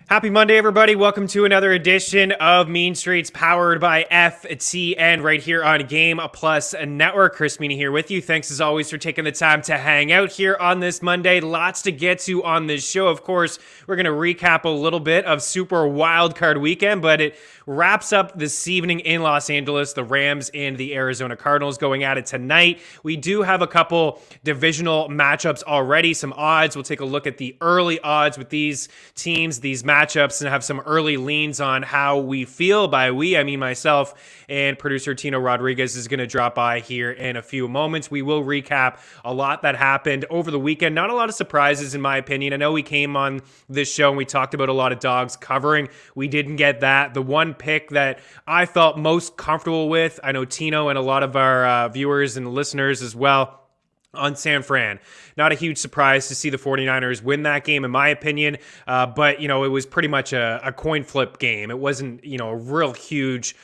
Happy Monday, everybody. Welcome to another edition of Mean Streets powered by FTN right here on Game Plus Network. Chris Meaney here with you. Thanks as always for taking the time to hang out here on this Monday. Lots to get to on this show. Of course, we're going to recap a little bit of Super Wildcard weekend, but it wraps up this evening in Los Angeles. The Rams and the Arizona Cardinals going at it tonight. We do have a couple divisional matchups already, some odds. We'll take a look at the early odds with these teams, these matchups, and have some early leans on how we feel. By we, I mean myself and producer Tino Rodriguez is going to drop by here in a few moments. We will recap a lot that happened over the weekend. Not a lot of surprises, in my opinion. I know we came on this show and we talked about a lot of dogs covering. We didn't get that. The one pick that I felt most comfortable with, I know Tino and a lot of our viewers and listeners as well, on San Fran. Not a huge surprise to see the 49ers win that game, in my opinion, but, it was pretty much a coin flip game. It wasn't, a real huge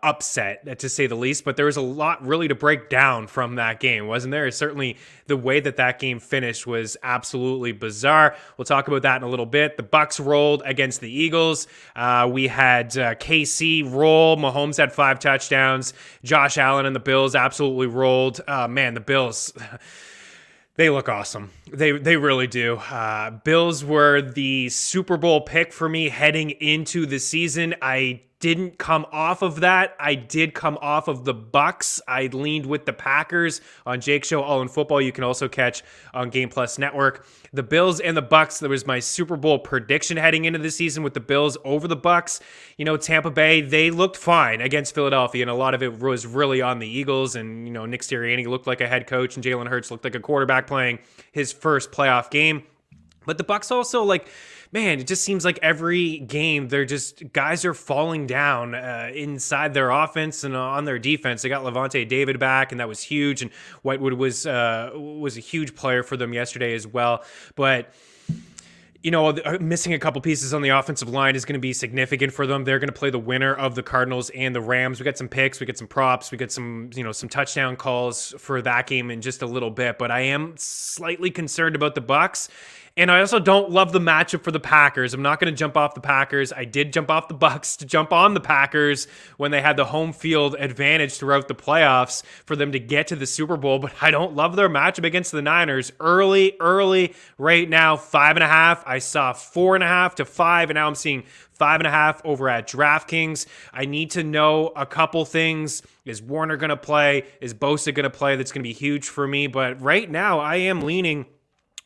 upset, to say the least, but there was a lot really to break down from that game, wasn't there? Certainly the way that game finished was absolutely bizarre. We'll talk about that in a little bit. The Bucs rolled against the Eagles. We had KC roll. Mahomes had 5 touchdowns. Josh Allen and the Bills absolutely rolled. Man, the Bills... They look awesome. They really do. Bills were the Super Bowl pick for me heading into the season. I didn't come off of that. I did come off of the Bucs. I leaned with the Packers on Jake's show, All in Football. You can also catch on Game Plus Network. The Bills and the Bucs, that was my Super Bowl prediction heading into the season with the Bills over the Bucs. Tampa Bay, they looked fine against Philadelphia, and a lot of it was really on the Eagles. And, Nick Sirianni looked like a head coach, and Jalen Hurts looked like a quarterback playing his first playoff game. But the Bucs also, man, it just seems like every game, guys are falling down inside their offense and on their defense. They got Levante David back, and that was huge. And Whitewood was a huge player for them yesterday as well. But missing a couple pieces on the offensive line is going to be significant for them. They're going to play the winner of the Cardinals and the Rams. We got some picks, we got some props, we got some, some touchdown calls for that game in just a little bit. But I am slightly concerned about the Bucs. And I also don't love the matchup for the Packers. I'm not going to jump off the Packers. I did jump off the Bucs to jump on the Packers when they had the home field advantage throughout the playoffs for them to get to the Super Bowl. But I don't love their matchup against the Niners. Early right now, 5.5. I saw 4.5 to 5, and now I'm seeing 5.5 over at DraftKings. I need to know a couple things. Is Warner going to play? Is Bosa going to play? That's going to be huge for me. But right now, I am leaning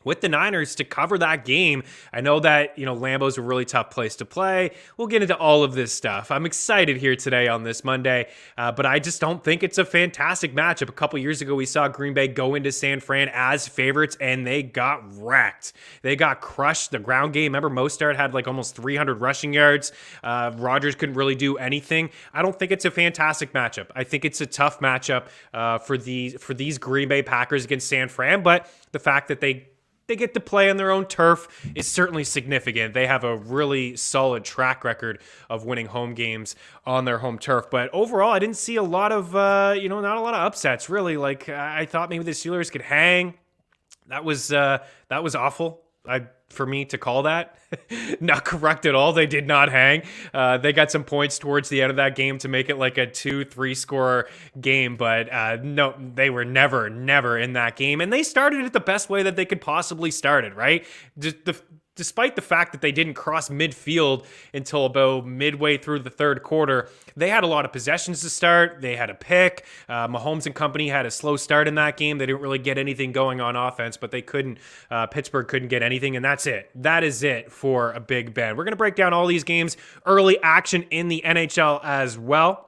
with the Niners to cover that game. I know that, Lambeau's a really tough place to play. We'll get into all of this stuff. I'm excited here today on this Monday, but I just don't think it's a fantastic matchup. A couple years ago, we saw Green Bay go into San Fran as favorites, and they got wrecked. They got crushed. The ground game, remember, Mostert had almost 300 rushing yards. Rodgers couldn't really do anything. I don't think it's a fantastic matchup. I think it's a tough matchup for these Green Bay Packers against San Fran, but the fact that they get to play on their own turf is certainly significant. They have a really solid track record of winning home games on their home turf. But overall, I didn't see a lot of, not a lot of upsets, really. I thought maybe the Steelers could hang. That was awful for me to call that. Not correct at all. They did not hang. They got some points towards the end of that game to make it like a 2-3 score game, but no, they were never in that game. And they started it the best way that they could possibly start it, right? Despite the fact that they didn't cross midfield until about midway through the third quarter, they had a lot of possessions to start. They had a pick. Mahomes and company had a slow start in that game. They didn't really get anything going on offense, but they couldn't. Pittsburgh couldn't get anything, and that's it. That is it for a Big Ben. We're going to break down all these games, early action in the NHL as well.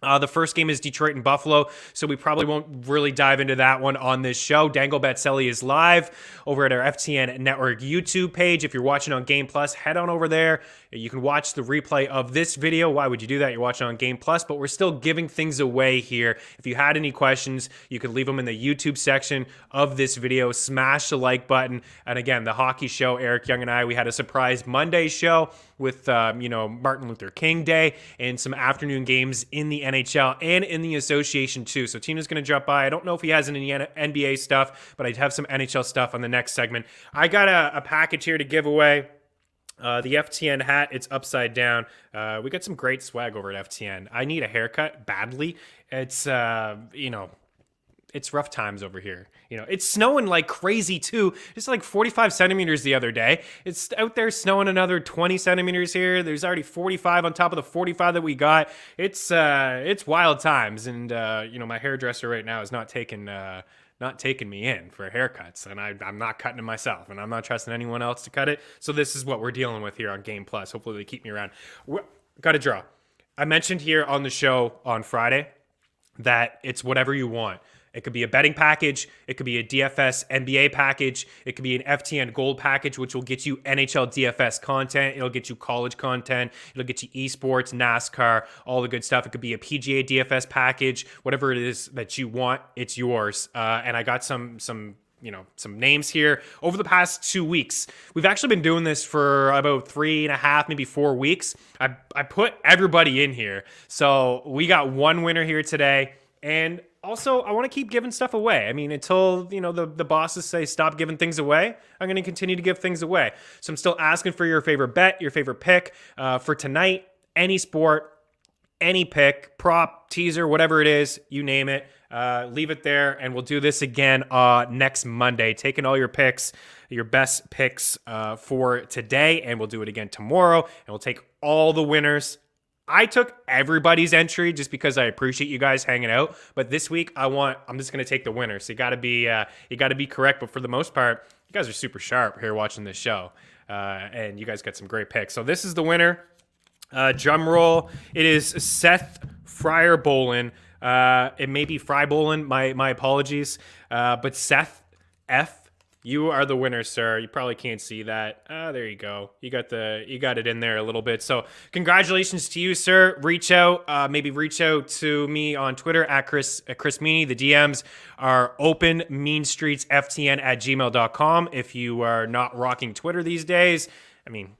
The first game is Detroit and Buffalo, so we probably won't really dive into that one on this show. Dangle Batselli is live over at our FTN Network YouTube page. If you're watching on Game Plus, head on over there. You can watch the replay of this video. Why would you do that? You're watching on Game Plus, but we're still giving things away here. If you had any questions, you could leave them in the YouTube section of this video. Smash the like button. And again, the hockey show, Eric Young and I, we had a surprise Monday show with, Martin Luther King Day and some afternoon games in the NHL and in the association too. So Tina's going to drop by. I don't know if he has any NBA stuff, but I'd have some NHL stuff on the next segment. I got a package here to give away. The FTN hat, it's upside down. We got some great swag over at FTN. I need a haircut badly. It's, it's rough times over here. It's snowing like crazy too. It's like 45 centimeters the other day. It's out there snowing another 20 centimeters here. There's already 45 on top of the 45 that we got. It's wild times. And, my hairdresser right now is not taking me in for haircuts, and I'm not cutting it myself, and I'm not trusting anyone else to cut it. So this is what we're dealing with here on Game Plus. Hopefully they keep me around. Got to draw. I mentioned here on the show on Friday that it's whatever you want. It could be a betting package. It could be a DFS NBA package. It could be an FTN Gold package, which will get you NHL DFS content. It'll get you college content. It'll get you esports, NASCAR, all the good stuff. It could be a PGA DFS package. Whatever it is that you want, it's yours. And I got some names here over the past 2 weeks. We've actually been doing this for about 3.5, maybe 4 weeks. I put everybody in here. So we got one winner here today. And also, I want to keep giving stuff away. I mean, until, the bosses say stop giving things away, I'm going to continue to give things away. So I'm still asking for your favorite bet, your favorite pick for tonight, any sport, any pick, prop, teaser, whatever it is, you name it. Leave it there, and we'll do this again next Monday, taking all your picks, your best picks for today, and we'll do it again tomorrow, and we'll take all the winners. I took everybody's entry just because I appreciate you guys hanging out. But this week, I'm just going to take the winner. So you got to be correct. But for the most part, you guys are super sharp here watching this show. And you guys got some great picks. So this is the winner. Drum roll. It is Seth Fryer Bolin. It may be Fry Bolin. My apologies. But Seth F. You are the winner, sir. You probably can't see that. There you go. You got it in there a little bit. So congratulations to you, sir. Reach out to me on Twitter at Chris Meaney. The DMs are open. meanstreetsftn@gmail.com. If you are not rocking Twitter these days, I mean,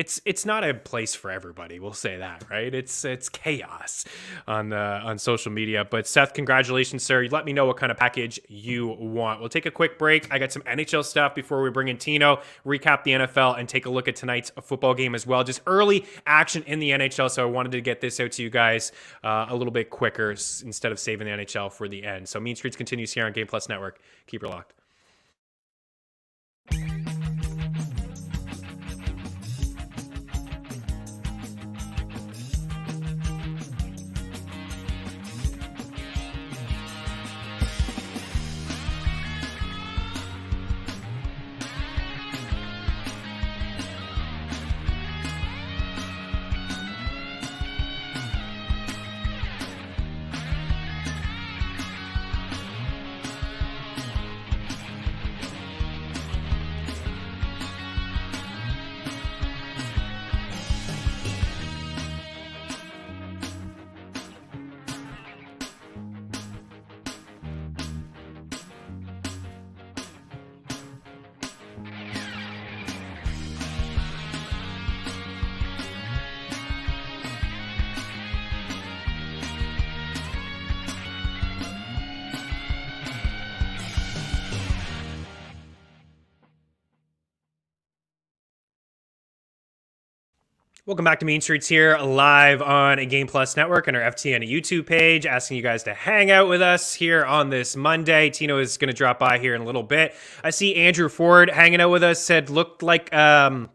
it's not a place for everybody. We'll say that, right? It's chaos on social media. But Seth, congratulations, sir. You let me know what kind of package you want. We'll take a quick break. I got some NHL stuff before we bring in Tino, recap the NFL, and take a look at tonight's football game as well. Just early action in the NHL, so I wanted to get this out to you guys a little bit quicker instead of saving the NHL for the end. So Mean Streets continues here on Game Plus Network. Keep her locked. Welcome back to Mean Streets here, live on a Game Plus Network and our FTN YouTube page, asking you guys to hang out with us here on this Monday. Tino is going to drop by here in a little bit. I see Andrew Ford hanging out with us, said looked like a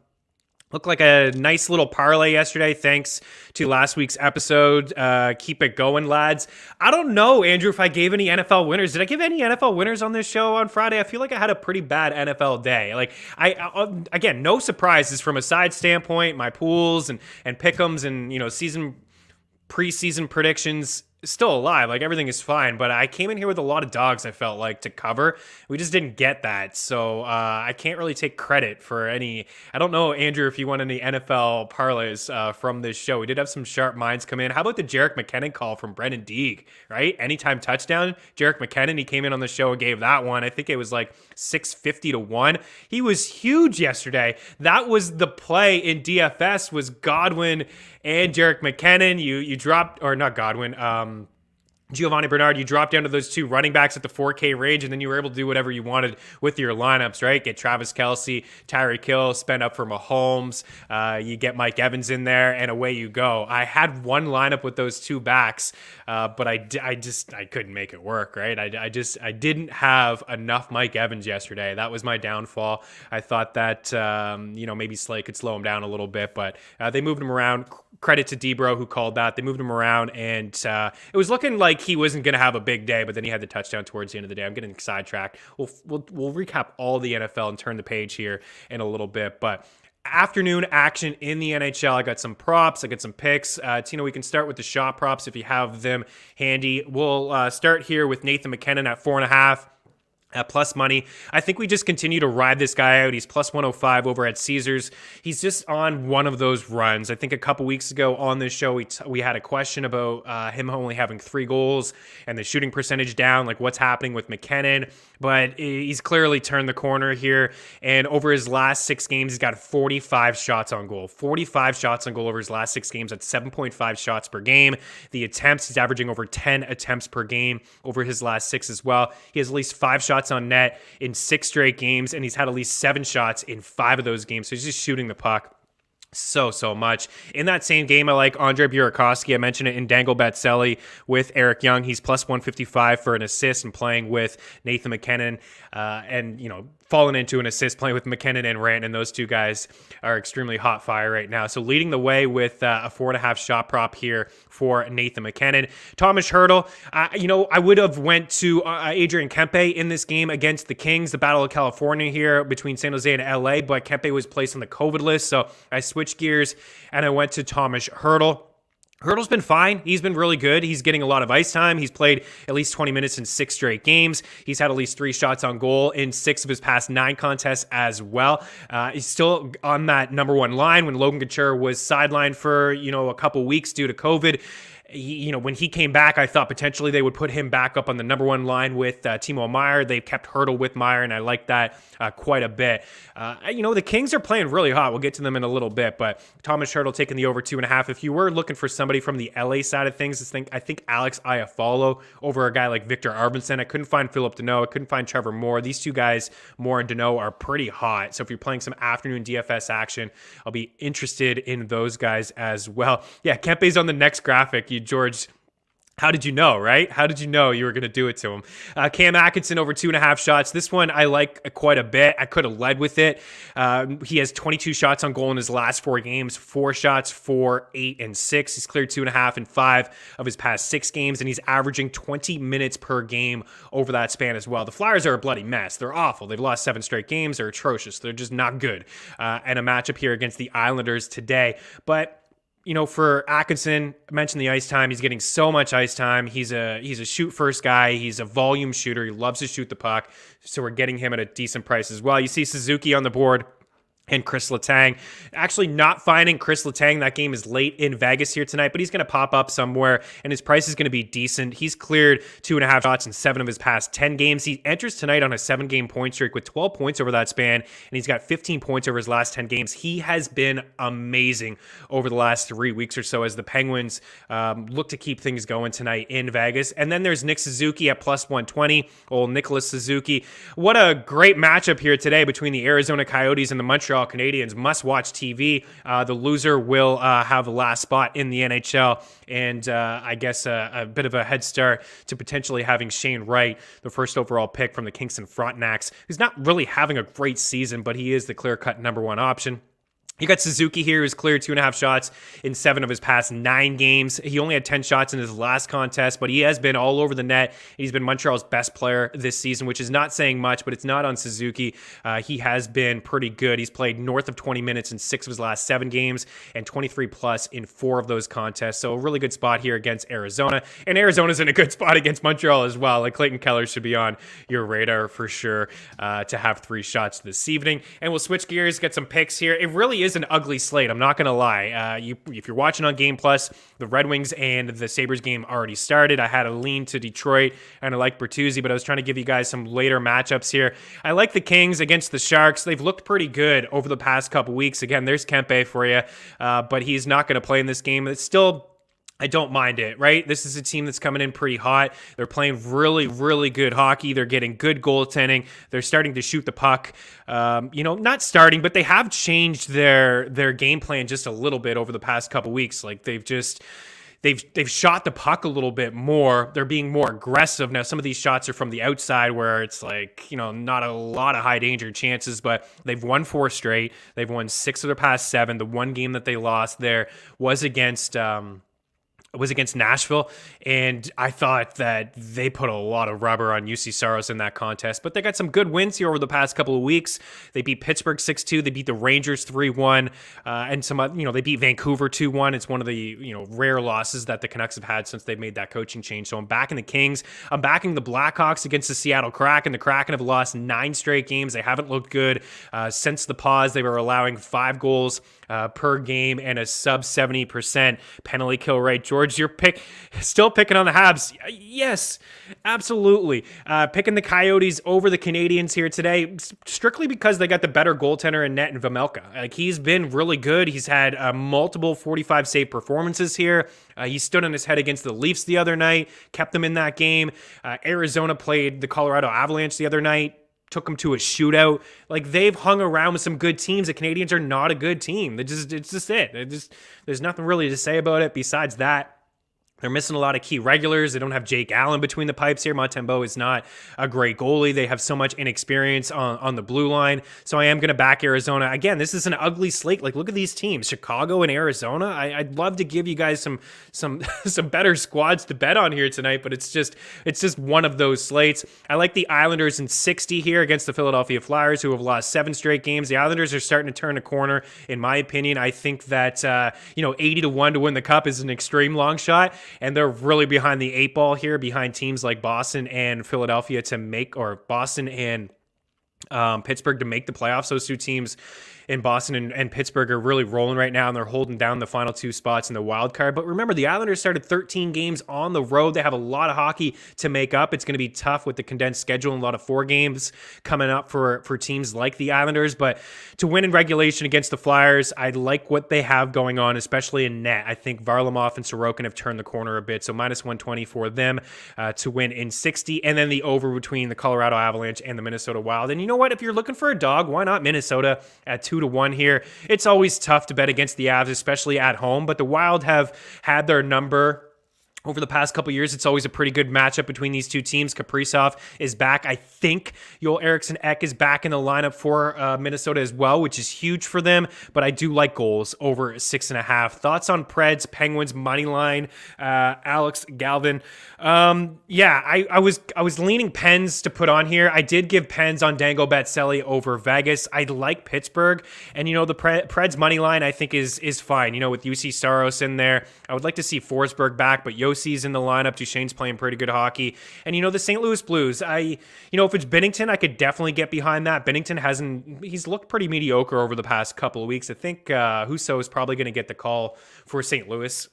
nice little parlay yesterday. Thanks to last week's episode. Keep it going, lads. I don't know, Andrew, if I gave any NFL winners. Did I give any NFL winners on this show on Friday? I feel like I had a pretty bad NFL day. Like, again, no surprises from a side standpoint. My pools and pick'ems and, preseason predictions still alive. Like, everything is fine, but I came in here with a lot of dogs, I felt like, to cover. We just didn't get that, so I can't really take credit for any. I don't know, Andrew, if you want any NFL parlays from this show. We did have some sharp minds come in. How about the Jerick McKinnon call from Brendan Deeg, right? Anytime touchdown, Jerick McKinnon, he came in on the show and gave that one. I think it was like 650 to 1. He was huge yesterday. That was the play in DFS, was Godwin and Jerick McKinnon. You dropped, or not Godwin, Giovanni Bernard, you drop down to those two running backs at the 4K range, and then you were able to do whatever you wanted with your lineups, right? Get Travis Kelce, Tyreek Hill, spend up for Mahomes. You get Mike Evans in there, and away you go. I had one lineup with those two backs, but I couldn't make it work, right? I didn't have enough Mike Evans yesterday. That was my downfall. I thought that maybe Slate could slow him down a little bit, but they moved him around. Credit to Debro who called that. They moved him around, and it was looking like he wasn't going to have a big day, but then he had the touchdown towards the end of the day. I'm getting sidetracked. We'll recap all the NFL and turn the page here in a little bit, but afternoon action in the NHL. I got some props. I got some picks. Tino, we can start with the shot props if you have them handy. We'll start here with Nathan McKinnon at 4.5. At plus money. I think we just continue to ride this guy out. He's plus 105 over at Caesars. He's just on one of those runs. I think a couple weeks ago on this show, we had a question about him only having 3 goals and the shooting percentage down, like what's happening with McKinnon. But he's clearly turned the corner here. And over his last 6 games, he's got 45 shots on goal. 45 shots on goal over his last 6 games at 7.5 shots per game. The attempts, he's averaging over 10 attempts per game over his last 6 as well. He has at least 5 shots on net in 6 straight games, and he's had at least 7 shots in 5 of those games. So he's just shooting the puck so much. In that same game, I like Andre Burakovsky. I mentioned it in Dangle Batselli with Eric Young. He's plus 155 for an assist and playing with Nathan McKinnon, and falling into an assist playing with McKinnon and Rant, and those two guys are extremely hot fire right now. So leading the way with a 4.5 shot prop here for Nathan McKinnon. Thomas Hertl, I would have went to Adrian Kempe in this game against the Kings, the Battle of California here between San Jose and LA, but Kempe was placed on the COVID list, so I switched gears and I went to Thomas Hertl. Hertl's been fine. He's been really good. He's getting a lot of ice time. He's played at least 20 minutes in 6 straight games. He's had at least 3 shots on goal in 6 of his past 9 contests as well. He's still on that number 1 line when Logan Couture was sidelined for, a couple weeks due to COVID. When he came back, I thought potentially they would put him back up on the number 1 line with Timo Meier. They've kept Hertl with Meier, and I like that quite a bit. The Kings are playing really hot. We'll get to them in a little bit, but Thomas Hertl taking the over 2.5. If you were looking for somebody from the LA side of things, I think Alex Iafallo over a guy like Victor Arvidsson. I couldn't find Philip Deneau. I couldn't find Trevor Moore. These two guys, Moore and Deneau, are pretty hot. So if you're playing some afternoon DFS action, I'll be interested in those guys as well. Yeah, Kempe's on the next graphic. George, how did you know, right? How did you know you were going to do it to him? Cam Atkinson over 2.5 shots. This one I like quite a bit. I could have led with it. He has 22 shots on goal in his last 4 games, 4 shots, 4, 8, and 6. He's cleared 2.5 in 5 of his past 6 games, and he's averaging 20 minutes per game over that span as well. The Flyers are a bloody mess. They're awful. They've lost 7 straight games. They're atrocious. They're just not good. And a matchup here against the Islanders today. But for Atkinson, I mentioned the ice time. He's getting so much ice time. He's a shoot first guy. He's a volume shooter. He loves to shoot the puck. So we're getting him at a decent price as well. You see Suzuki on the board and Chris Letang. Actually not finding Chris Letang. That game is late in Vegas here tonight, but he's going to pop up somewhere, and his price is going to be decent. He's cleared 2.5 shots in 7 of his past 10 games. He enters tonight on a 7-game point streak with 12 points over that span, and he's got 15 points over his last 10 games. He has been amazing over the last 3 weeks or so as the Penguins look to keep things going tonight in Vegas. And then there's Nick Suzuki at plus 120. Old Nicholas Suzuki. What a great matchup here today between the Arizona Coyotes and the Montreal Canadiens. Must-watch TV. The loser will have the last spot in the NHL, and I guess a bit of a head start to potentially having Shane Wright, the first overall pick from the Kingston Frontenacs, who's not really having a great season, but he is the clear-cut number 1 option. You got Suzuki here, who's cleared 2.5 shots in 7 of his past 9 games. He only had 10 shots in his last contest, but he has been all over the net. He's been Montreal's best player this season, which is not saying much, but it's not on Suzuki. He has been pretty good. He's played north of 20 minutes in 6 of his last 7 games and 23 plus in 4 of those contests. So a really good spot here against Arizona. And Arizona's in a good spot against Montreal as well. Like Clayton Keller should be on your radar for sure to have 3 shots this evening. And we'll switch gears, get some picks here. It really is an ugly slate. I'm not going to lie. If you're watching on Game Plus, the Red Wings and the Sabres game already started. I had a lean to Detroit, and I like Bertuzzi, but I was trying to give you guys some later matchups here. I like the Kings against the Sharks. They've looked pretty good over the past couple weeks. Again, there's Kempe for you, but he's not going to play in this game. It's still I don't mind it, right? This is a team that's coming in pretty hot. They're playing really, really good hockey. They're getting good goaltending. They're starting to shoot the puck. Not starting, but they have changed their game plan just a little bit over the past couple weeks. Like they've shot the puck a little bit more. They're being more aggressive. Now, some of these shots are from the outside where it's like, not a lot of high danger chances, but they've won 4 straight. They've won 6 of their past 7. The one game that they lost there was against Nashville, and I thought that they put a lot of rubber on UC Saros in that contest, but they got some good wins here over the past couple of weeks. They beat Pittsburgh 6-2, they beat the Rangers 3-1, and they beat Vancouver 2-1. It's one of the, rare losses that the Canucks have had since they've made that coaching change. So I'm backing the Kings. I'm backing the Blackhawks against the Seattle Kraken. The Kraken have lost 9 straight games. They haven't looked good since the pause. They were allowing 5 goals per game and a sub 70% penalty kill rate. George, you're still picking on the Habs. Yes, absolutely. Picking the Coyotes over the Canadians here today, strictly because they got the better goaltender in net and Vejmelka. Like, he's been really good. He's had multiple 45 save performances here. He stood on his head against the Leafs the other night, kept them in that game. Arizona played the Colorado Avalanche the other night, took them to a shootout. Like, they've hung around with some good teams. The Canadians are not a good team. It's just it. There's nothing really to say about it besides that. They're missing a lot of key regulars. They don't have Jake Allen between the pipes here. Montembeault is not a great goalie. They have so much inexperience on the blue line. So I am going to back Arizona. Again, this is an ugly slate. Like, look at these teams, Chicago and Arizona. I'd love to give you guys some better squads to bet on here tonight, but it's just one of those slates. I like the Islanders in 60 here against the Philadelphia Flyers, who have lost 7 straight games. The Islanders are starting to turn a corner, in my opinion. I think that 80-1 to win the Cup is an extreme long shot. And they're really behind the 8 ball here, behind teams like Boston and Philadelphia Boston and Pittsburgh to make the playoffs. Those 2 teams in Boston and Pittsburgh are really rolling right now, and they're holding down the final 2 spots in the wild card. But remember, the Islanders started 13 games on the road. They have a lot of hockey to make up. It's going to be tough with the condensed schedule and a lot of 4 games coming up for teams like the Islanders. But to win in regulation against the Flyers, I like what they have going on, especially in net. I think Varlamov and Sorokin have turned the corner a bit. So minus 120 for them to win in 60. And then the over between the Colorado Avalanche and the Minnesota Wild. And you know what? If you're looking for a dog, why not Minnesota at 2-1 here? It's always tough to bet against the Avs, especially at home, but the Wild have had their number over the past couple years. It's always a pretty good matchup between these 2 teams. Kaprizov is back. I think Joel Eriksson Ek is back in the lineup for Minnesota as well, which is huge for them. But I do like goals over 6.5. Thoughts on Preds, Penguins, money line, Alex Galvin. I was leaning Pens to put on here. I did give Pens on Dango Batseli over Vegas. I like Pittsburgh. And, the Preds money line I think is fine. With UC Saros in there. I would like to see Forsberg back, but Yossi's in the lineup. Dushane's playing pretty good hockey. And, the St. Louis Blues, if it's Binnington, I could definitely get behind that. Binnington he's looked pretty mediocre over the past couple of weeks. I think Husso is probably going to get the call for St. Louis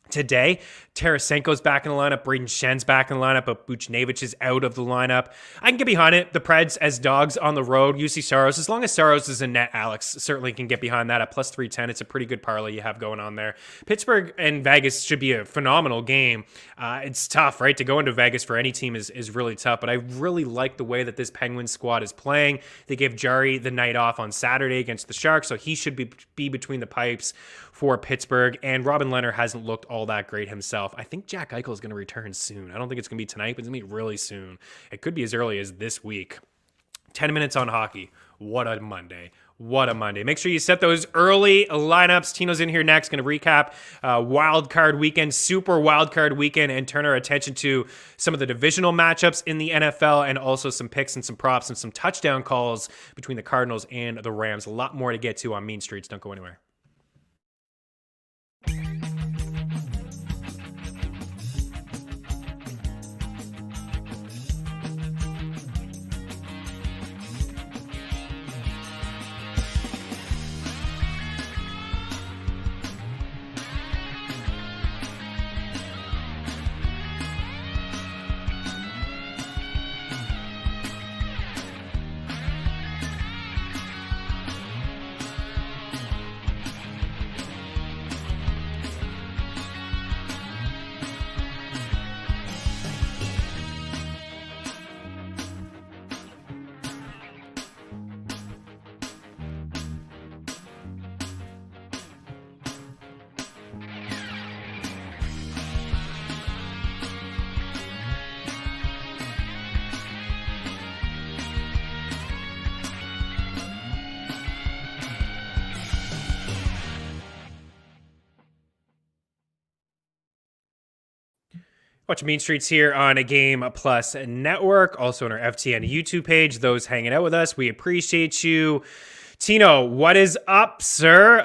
today. Tarasenko's back in the lineup. Braden Shen's back in the lineup, but Buchnevich is out of the lineup. I can get behind it. The Preds as dogs on the road. UC Saros. As long as Saros is in net, Alex certainly can get behind that at plus 310. It's a pretty good parlay you have going on there. Pittsburgh and Vegas should be a phenomenal game. It's tough, right? To go into Vegas for any team is really tough, but I really like the way that this Penguins squad is playing. They gave Jari the night off on Saturday against the Sharks, so he should be between the pipes for Pittsburgh, and Robin Lehner hasn't looked all that great himself. I think Jack Eichel is going to return soon. I don't think it's going to be tonight, but it's going to be really soon. It could be as early as this week. 10 minutes on hockey. What a Monday. What a Monday. Make sure you set those early lineups. Tino's in here next, going to recap Wildcard weekend, Super Wildcard weekend, and turn our attention to some of the divisional matchups in the NFL and also some picks and some props and some touchdown calls between the Cardinals and the Rams. A lot more to get to on Mean Streets. Don't go anywhere. Watch Mean Streets here on a Game Plus Network, also on our FTN YouTube page. Those hanging out with us, we appreciate you. Tino, what is up, sir?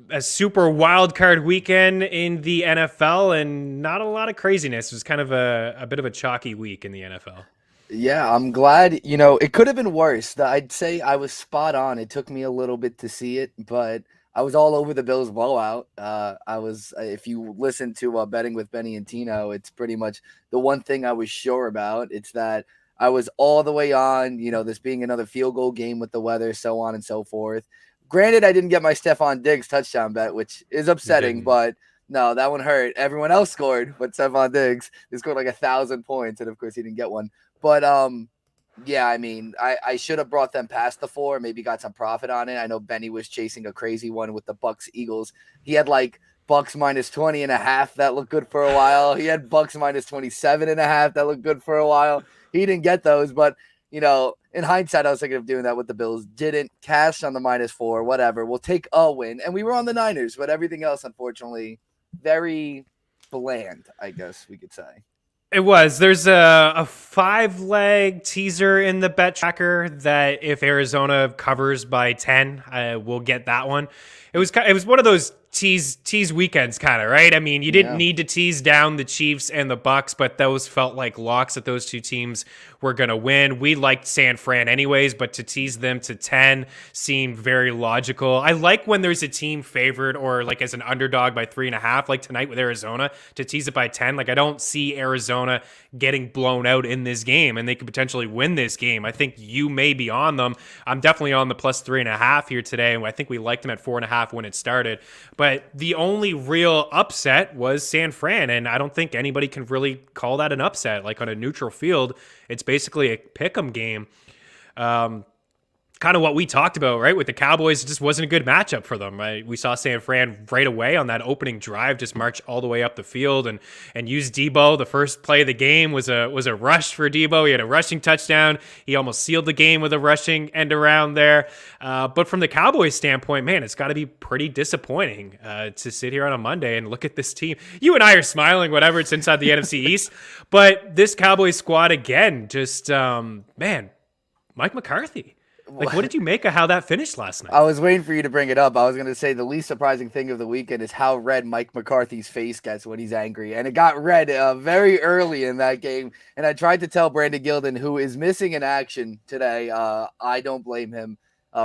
A super wild card weekend in the NFL and not a lot of craziness. It was kind of a bit of a chalky week in the NFL. Yeah, I'm glad. It could have been worse. I'd say I was spot on. It took me a little bit to see it, but I was all over the Bills blowout. If you listen to Betting with Meaney and Tino, it's pretty much the one thing I was sure about. It's that I was all the way on, this being another field goal game with the weather, so on and so forth. Granted, I didn't get my Stephon Diggs touchdown bet, which is upsetting, but no, that one hurt. Everyone else scored, but Stephon Diggs, they scored like 1,000 points, and of course he didn't get one. But yeah, I mean, I should have brought them past the 4, maybe got some profit on it. I know Benny was chasing a crazy one with the Bucks Eagles. He had like Bucks minus 20.5 that looked good for a while. He had Bucks minus 27.5 that looked good for a while. He didn't get those, but in hindsight, I was thinking of doing that with the Bills. Didn't cash on the -4, whatever. We'll take a win, and we were on the Niners, but everything else, unfortunately, very bland, I guess we could say. It was. There's a 5-leg teaser in the bet tracker that if Arizona covers by 10, we'll get that one. It was one of those tease weekends kind of, right? I mean, you didn't need to tease down the Chiefs and the Bucks, but those felt like locks that those two teams were going to win. We liked San Fran anyways, but to tease them to 10 seemed very logical. I like when there's a team favored or like as an underdog by 3.5, like tonight with Arizona, to tease it by 10. Like I don't see Arizona getting blown out in this game, and they could potentially win this game. I think you may be on them. I'm definitely on the plus 3.5 here today, and I think we liked them at 4.5 when it started. But the only real upset was San Fran, and I don't think anybody can really call that an upset. Like on a neutral field, it's basically a pick'em game. Kind of what we talked about, right? With the Cowboys, it just wasn't a good matchup for them, right? We saw San Fran right away on that opening drive just march all the way up the field and use Debo. The first play of the game was a rush for Debo. He had a rushing touchdown. He almost sealed the game with a rushing end around there. But from the Cowboys standpoint, man, it's got to be pretty disappointing to sit here on a Monday and look at this team. You and I are smiling, whatever, it's inside the NFC East. But this Cowboys squad, again, just, man, Mike McCarthy. Like, what did you make of how that finished last night? I was waiting for you to bring it up. I was going to say the least surprising thing of the weekend is how red Mike McCarthy's face gets when he's angry. And it got red very early in that game. And I tried to tell Brandon Gilden, who is missing in action today, I don't blame him.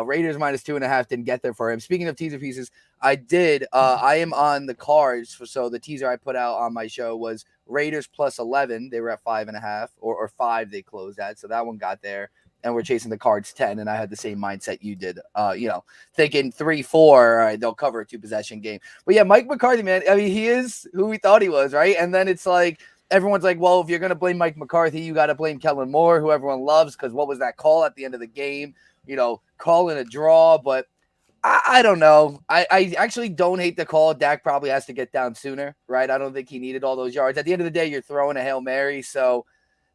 Raiders minus 2.5 didn't get there for him. Speaking of teaser pieces, I did. I am on the cards. So the teaser I put out on my show was Raiders plus 11. They were at 5.5 or 5 they closed at. So that one got there. And we're chasing the Cards 10, and I had the same mindset you did, thinking 3-4, all right, they'll cover a 2-possession game. But yeah, Mike McCarthy, man, I mean, he is who we thought he was, right? And then it's like, everyone's like, well, if you're going to blame Mike McCarthy, you got to blame Kellen Moore, who everyone loves, because what was that call at the end of the game? Calling a draw, but I don't know. I actually don't hate the call. Dak probably has to get down sooner, right? I don't think he needed all those yards. At the end of the day, you're throwing a Hail Mary, so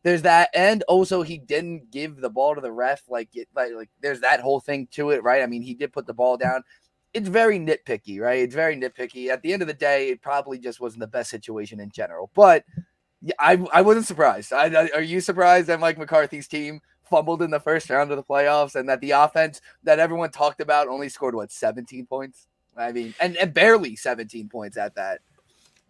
there's that, and also he didn't give the ball to the ref. Like there's that whole thing to it, right? I mean, he did put the ball down. It's very nitpicky, right? It's very nitpicky. At the end of the day, it probably just wasn't the best situation in general. But yeah, I wasn't surprised. Are you surprised that Mike McCarthy's team fumbled in the first round of the playoffs and that the offense that everyone talked about only scored 17 points? I mean, and barely 17 points at that.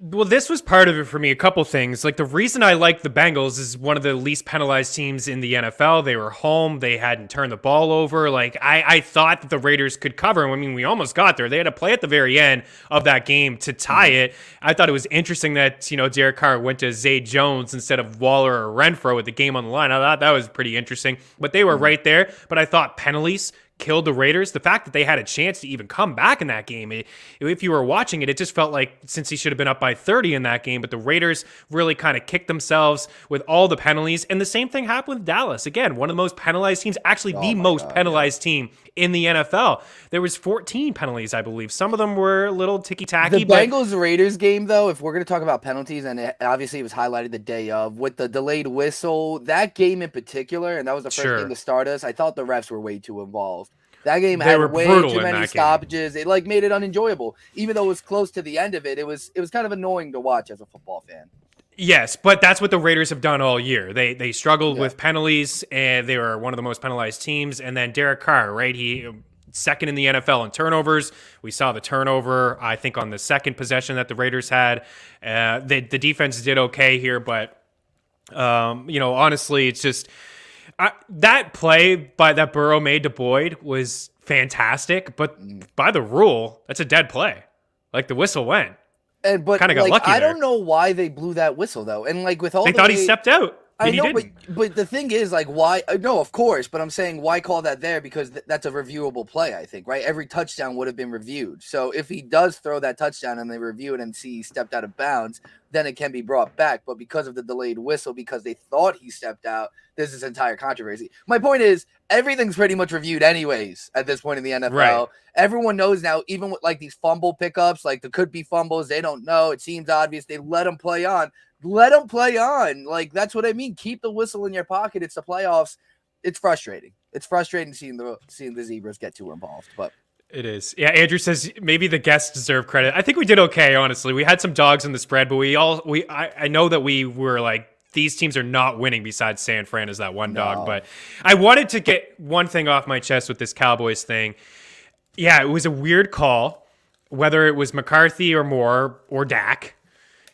Well, this was part of it for me. A couple things. Like the reason I like the Bengals is one of the least penalized teams in the NFL. They were home. They hadn't turned the ball over. Like I thought that the Raiders could cover. I mean, we almost got there. They had a play at the very end of that game to tie it. I thought it was interesting that, Derek Carr went to Zay Jones instead of Waller or Renfro with the game on the line. I thought that was pretty interesting. But they were right there. But I thought penalties killed the Raiders. The fact that they had a chance to even come back in that game, if you were watching it, it just felt like since he should have been up by 30 in that game, but the Raiders really kind of kicked themselves with all the penalties. And the same thing happened with Dallas. Again, one of the most penalized teams, actually the most penalized team in the NFL. There was 14 penalties, I believe. Some of them were a little ticky-tacky. The Bengals-Raiders game, though, if we're going to talk about penalties, and obviously it was highlighted the day of, with the delayed whistle, that game in particular, and that was the first game to start us, I thought the refs were way too involved. That game had way too many stoppages. It made it unenjoyable. Even though it was close to the end of it, it was kind of annoying to watch as a football fan. Yes, but that's what the Raiders have done all year. They struggled Yeah. with penalties, and they were one of the most penalized teams. And then Derek Carr, right? He second in the NFL in turnovers. We saw the turnover, I think, on the second possession that the Raiders had. The defense did okay here, but honestly, it's just that play that Burrow made to Boyd was fantastic. But by the rule, that's a dead play. Like the whistle went. But kind of got lucky I there. don't know why they blew that whistle though. And like with all they thought he stepped out. I He know, didn't. but the thing is, like, why? No, of course, but I'm saying why call that there because that's a reviewable play. I think, right? Every touchdown would have been reviewed. So if he does throw that touchdown and they review it and see he stepped out of bounds, then it can be brought back. But because of the delayed whistle, because they thought he stepped out, there's this entire controversy. My point is, everything's pretty much reviewed anyways at this point in the NFL. Right. Everyone knows now, even with like these fumble pickups, like there could be fumbles. They don't know. It seems obvious. They let them play on. Let them play on. Like, that's what I mean. Keep the whistle in your pocket. It's the playoffs. It's frustrating. It's frustrating seeing the Zebras get too involved. But it is. Yeah, Andrew says maybe the guests deserve credit. I think we did okay, honestly. We had some dogs in the spread, but I know that we were like, these teams are not winning besides San Fran as that one dog. But I wanted to get one thing off my chest with this Cowboys thing. Yeah, it was a weird call, whether it was McCarthy or Moore or Dak.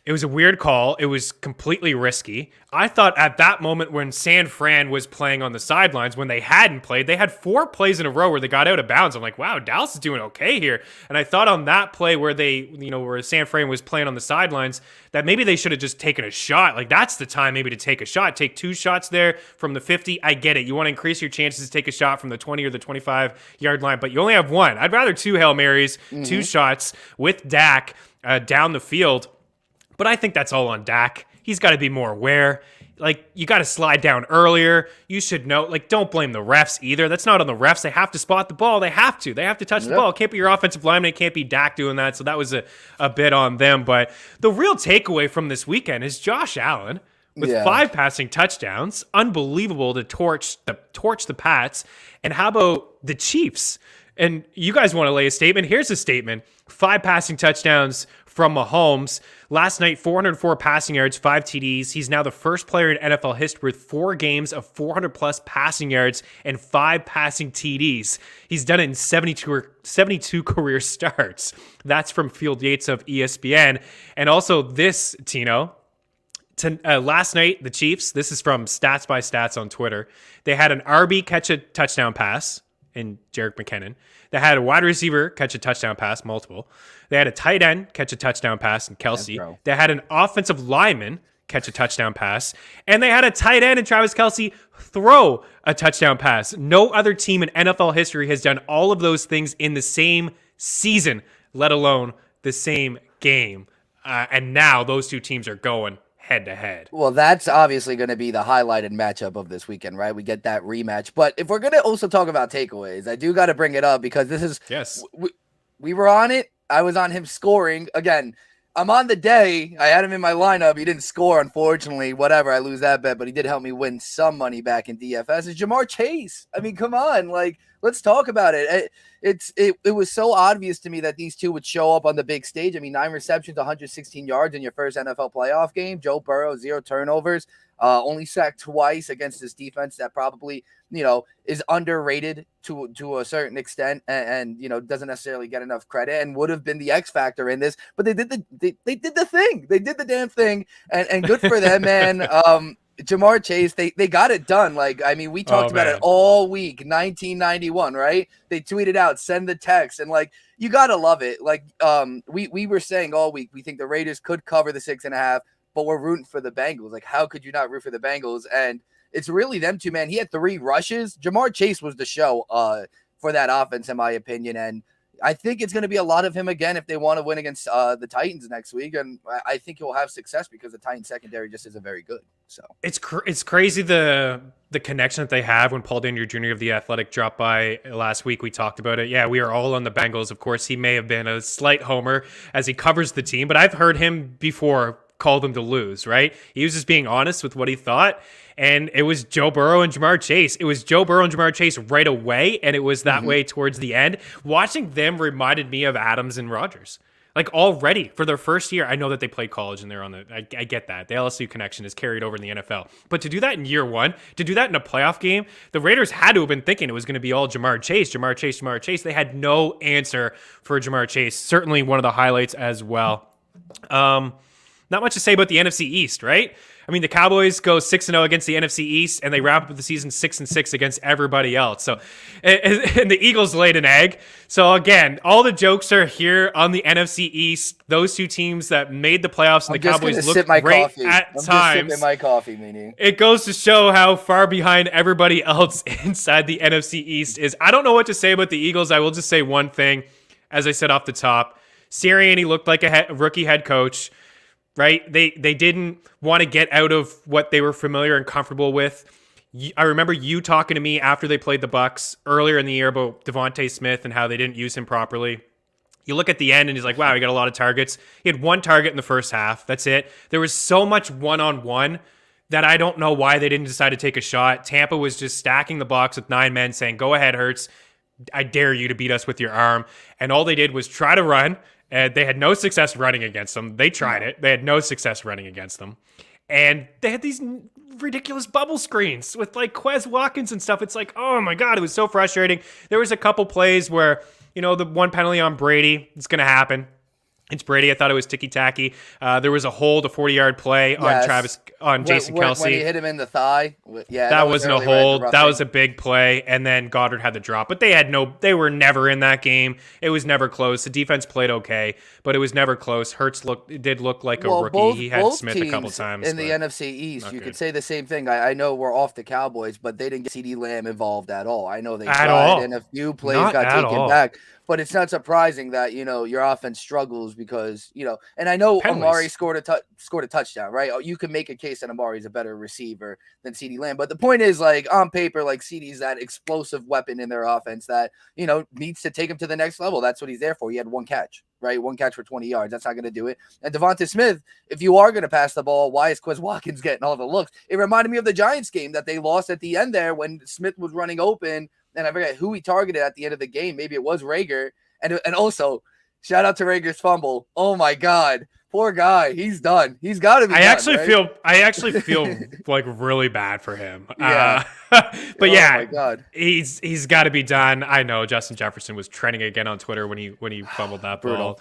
It was a weird call. It was completely risky. I thought at that moment when San Fran was playing on the sidelines, when they hadn't played, they had 4 plays in a row where they got out of bounds. I'm like, wow, Dallas is doing okay here. And I thought on that play where where San Fran was playing on the sidelines, that maybe they should have just taken a shot. Like, that's the time maybe to take a shot. Take 2 shots there from the 50. I get it. You want to increase your chances to take a shot from the 20 or the 25-yard line, but you only have 1. I'd rather 2 Hail Marys, 2 shots with Dak down the field. But I think that's all on Dak. He's got to be more aware. Like, you got to slide down earlier. You should know. Like, don't blame the refs either. That's not on the refs. They have to spot the ball. They have to. They have to touch the ball. It can't be your offensive lineman. It can't be Dak doing that. So that was a bit on them. But the real takeaway from this weekend is Josh Allen with 5 passing touchdowns. Unbelievable to torch the Pats. And how about the Chiefs? And you guys want to lay a statement? Here's a statement. 5 passing touchdowns from Mahomes. Last night, 404 passing yards, 5 TDs. He's now the first player in NFL history with 4 games of 400-plus passing yards and 5 passing TDs. He's done it in 72 career starts. That's from Field Yates of ESPN. And also this, Tino, last night, the Chiefs, this is from Stats by Stats on Twitter, they had an RB catch a touchdown pass in Jerick McKinnon. They had a wide receiver catch a touchdown pass, multiple. They had a tight end catch a touchdown pass in Kelsey. They had an offensive lineman catch a touchdown pass. And they had a tight end in Travis Kelsey throw a touchdown pass. No other team in NFL history has done all of those things in the same season, let alone the same game. And now those 2 teams are going head-to-head. Well, that's obviously going to be the highlighted matchup of this weekend, right? We get that rematch. But if we're going to also talk about takeaways, I do got to bring it up because this is... Yes. We were on it. I was on him scoring. Again, I'm on the day. I had him in my lineup. He didn't score, unfortunately. Whatever, I lose that bet, but he did help me win some money back in DFS. It's Jamar Chase. I mean, come on. Like, let's talk about it. It was so obvious to me that these 2 would show up on the big stage. I mean, 9 receptions, 116 yards in your first NFL playoff game. Joe Burrow, 0 turnovers, only sacked twice against this defense that probably, is underrated to a certain extent and doesn't necessarily get enough credit and would have been the X factor in this. But they did the thing. They did the damn thing, and good for them, man. Jamar Chase, they got it done. Like, I mean, we talked about it all week, 1991, right? They tweeted out, send the text, and like, you got to love it. Like, we were saying all week, we think the Raiders could cover the 6.5, but we're rooting for the Bengals. Like, how could you not root for the Bengals? And it's really them 2, man. He had 3 rushes. Jamar Chase was the show for that offense, in my opinion. And I think it's going to be a lot of him again if they want to win against the Titans next week. And I think he'll have success because the Titans secondary just isn't very good. So it's crazy the connection that they have. When Paul Daniel Jr. of The Athletic dropped by last week, we talked about it. Yeah, we are all on the Bengals. Of course, he may have been a slight homer as he covers the team, but I've heard him before call them to lose, right? He was just being honest with what he thought. And it was Joe Burrow and Jamar Chase. It was Joe Burrow and Jamar Chase right away, and it was that way towards the end. Watching them reminded me of Adams and Rodgers. Like already for their first year, I know that they played college and they're on I get that. The LSU connection is carried over in the NFL. But to do that in year one, to do that in a playoff game, the Raiders had to have been thinking it was going to be all Jamar Chase. They had no answer for Jamar Chase. Certainly one of the highlights as well. Not much to say about the NFC East, right? I mean, the Cowboys go 6-0 against the NFC East, and they wrap up the season 6-6 against everybody else. So, and the Eagles laid an egg. So again, all the jokes are here on the NFC East. Those two teams that made the playoffs, and the Cowboys look great at times. I'm just sipping my coffee, Meaney. It goes to show how far behind everybody else inside the NFC East is. I don't know what to say about the Eagles. I will just say one thing, as I said off the top. Sirianni looked like a rookie head coach. Right? They didn't want to get out of what they were familiar and comfortable with. I remember you talking to me after they played the Bucs earlier in the year about Devontae Smith and how they didn't use him properly. You look at the end and he's like, wow, he got a lot of targets. He had one target in the first half. That's it. There was so much one-on-one that I don't know why they didn't decide to take a shot. Tampa was just stacking the box with 9 men saying, go ahead, Hurts. I dare you to beat us with your arm. And all they did was try to run. And they had no success running against them. They tried it. They had no success running against them. And they had these ridiculous bubble screens with like Quez Watkins and stuff. It's like, oh my God, it was so frustrating. There was a couple plays where, the one penalty on Brady, it's going to happen. It's Brady. I thought it was ticky-tacky. There was a hold, a 40-yard play on Jason Kelce. When he hit him in the thigh. Yeah, that wasn't a hold. That was a big play. And then Goddard had the drop. But they were never in that game. It was never close. The defense played okay, but it was never close. Hurts did look like a rookie. He had Smith a couple times. In the NFC East, you could say the same thing. I know we're off the Cowboys, but they didn't get CeeDee Lamb involved at all. I know they tried, and a few plays got taken back. But it's not surprising that, your offense struggles because, and I know penalties. Amari scored a touchdown, right? You can make a case that Amari's a better receiver than CeeDee Lamb. But the point is, like, on paper, like, CeeDee's that explosive weapon in their offense that, needs to take him to the next level. That's what he's there for. He had one catch, right? One catch for 20 yards. That's not going to do it. And Devonta Smith, if you are going to pass the ball, why is Quez Watkins getting all the looks? It reminded me of the Giants game that they lost at the end there when Smith was running open. And I forget who he targeted at the end of the game. Maybe it was Rager. And also, shout out to Rager's fumble. Oh my God, poor guy. He's done. He's got to be. I actually feel like really bad for him. Yeah. But my God, he's got to be done. I know Justin Jefferson was trending again on Twitter when he fumbled that ball.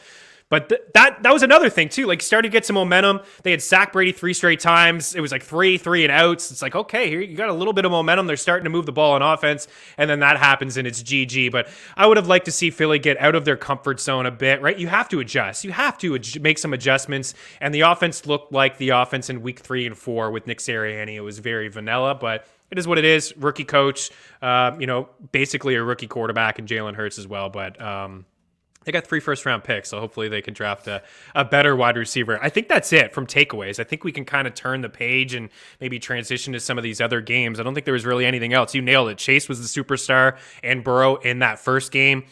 But that was another thing too. Like, started to get some momentum. They had sacked Brady 3 straight times. It was like 3 and outs. It's like, okay, here you got a little bit of momentum. They're starting to move the ball on offense, and then that happens and it's GG. But I would have liked to see Philly get out of their comfort zone a bit, right? You have to adjust. You have to make some adjustments. And the offense looked like the offense in week 3 and 4 with Nick Sirianni. It was very vanilla, but it is what it is. Rookie coach, basically a rookie quarterback, and Jalen Hurts as well. But they got 3 first-round picks, so hopefully they can draft a better wide receiver. I think that's it from takeaways. I think we can kind of turn the page and maybe transition to some of these other games. I don't think there was really anything else. You nailed it. Chase was the superstar, and Burrow in that first game.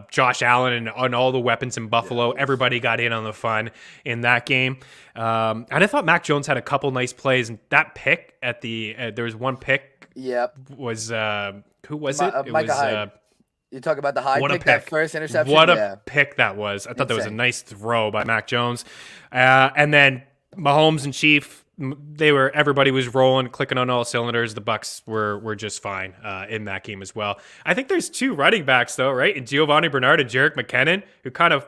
Josh Allen and all the weapons in Buffalo. Everybody got in on the fun in that game. And I thought Mac Jones had a couple nice plays. And that pick at there was one pick. Yep. Was who was it? It Micah was Hyde. You talk about the high pick, that first interception. What a pick that was. I thought that was a nice throw by Mac Jones. And then Mahomes and Chief, everybody was rolling, clicking on all cylinders. The Bucs were just fine in that game as well. I think there's 2 running backs though, right? And Giovanni Bernard and Jerick McKinnon, who kind of,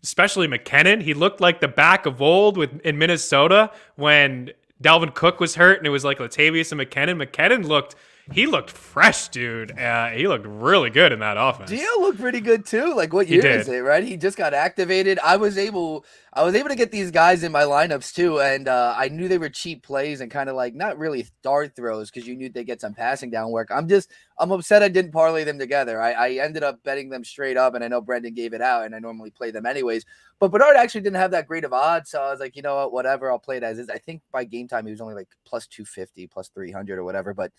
especially McKinnon, he looked like the back of old in Minnesota when Dalvin Cook was hurt and it was like Latavius and McKinnon. McKinnon looked fresh, dude. He looked really good in that offense. Gio looked pretty good too. Like, what year is it, right? He just got activated. I was able to get these guys in my lineups too, and I knew they were cheap plays and kind of like not really dart throws because you knew they'd get some passing down work. I'm upset I didn't parlay them together. I ended up betting them straight up, and I know Brendan gave it out, and I normally play them anyways. But Bernard actually didn't have that great of odds, so I was like, you know what, whatever, I'll play it as is. I think by game time he was only like plus 250, plus 300 or whatever, but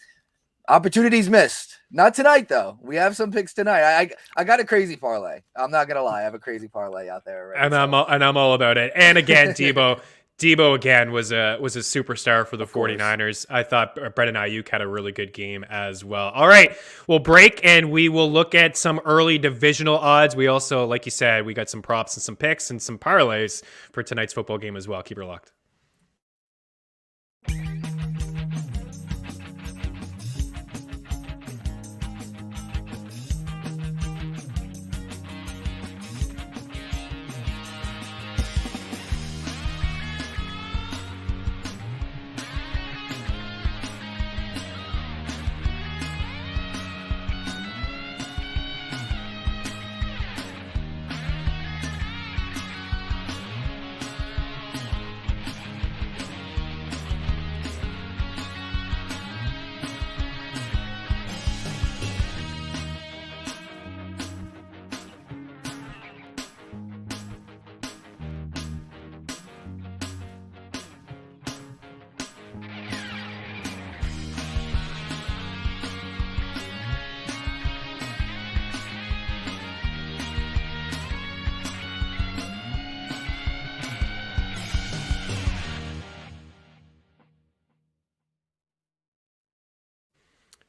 opportunities missed. Not tonight, though. We have some picks tonight. I got a crazy parlay. I'm not gonna lie. I have a crazy parlay out there. Right? I'm all about it. And again, Debo, Debo again was a superstar for the Of course. 49ers. I thought Brendan Ayuk had a really good game as well. All right, we'll break and we will look at some early divisional odds. We also, like you said, we got some props and some picks and some parlays for tonight's football game as well. Keep her locked.